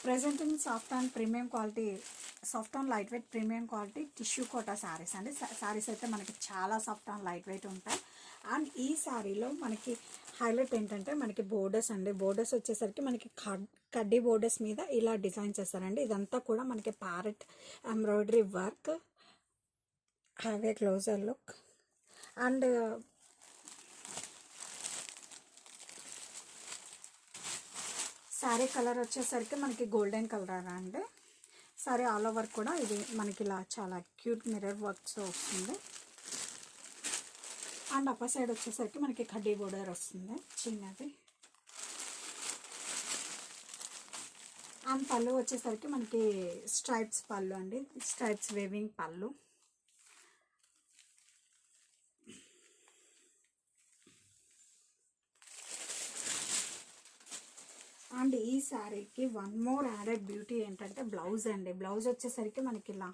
Present in soft and premium quality, soft and light weight premium quality tissue Kota saris అండి. శారీస్ అయితే మనకి చాలా soft and light weight ఉంటాయి. And ఈ శారీలో మనకి హైలైట్ ఏంటంటే మనకి బోర్డర్స్ అండి. బోర్డర్స్ వచ్చేసరికి మనకి కడ్డీ బోర్డర్స్ మీద ఇలా డిజైన్ చేస్తారండి. ఇదంతా కూడా మనకి parrot embroidery work. Have a closer look. And sari colour వచ్చేసరికి మనకి గోల్డెన్ కలర్ అండి. శారీ ఆల్ ఓవర్ కూడా ఇది మనకి ఇలా చాలా క్యూట్ మిర్రర్ వర్క్స్ వస్తుంది. అండ్ అప్పర్ సైడ్ వచ్చేసరికి మనకి కడ్డీ బోర్డర్ వస్తుంది చిన్నది. అండ్ పళ్ళు వచ్చేసరికి మనకి స్ట్రైప్స్ పళ్ళు అండి, స్ట్రైప్స్ వేవింగ్ పళ్ళు. అండ్ ఈ శారీకి వన్ మోర్ యాడెడ్ బ్యూటీ ఏంటంటే బ్లౌజ్ అండి. బ్లౌజ్ వచ్చేసరికి మనకి ఇలా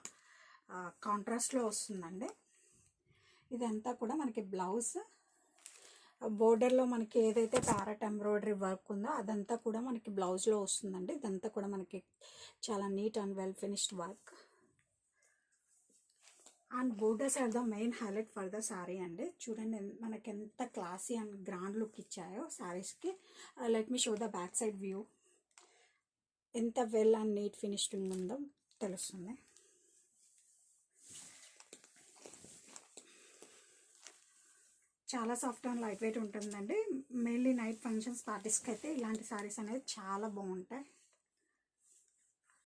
కాంట్రాస్ట్లో వస్తుందండి. ఇదంతా కూడా మనకి బ్లౌజ్ బోర్డర్లో మనకి ఏదైతే ప్యారెట్ ఎంబ్రాయిడరీ వర్క్ ఉందో అదంతా కూడా మనకి బ్లౌజ్లో వస్తుందండి. ఇదంతా కూడా మనకి చాలా neat and well finished work. And borders are the main highlight for the sari అండి. చూడండి మనకి ఎంత క్లాసీ అండ్ గ్రాండ్ లుక్ ఇచ్చాయో శారీస్కి. Let me show the back side view. ఎంత వెల్ అండ్ నీట్ ఫినిషింగ్ ఉందో తెలుస్తుంది. చాలా సాఫ్ట్ అండ్ లైట్ వెయిట్ ఉంటుందండి. మెయిన్లీ నైట్ ఫంక్షన్స్ పార్టీస్కి అయితే ఇలాంటి శారీస్ అనేది చాలా బాగుంటాయి.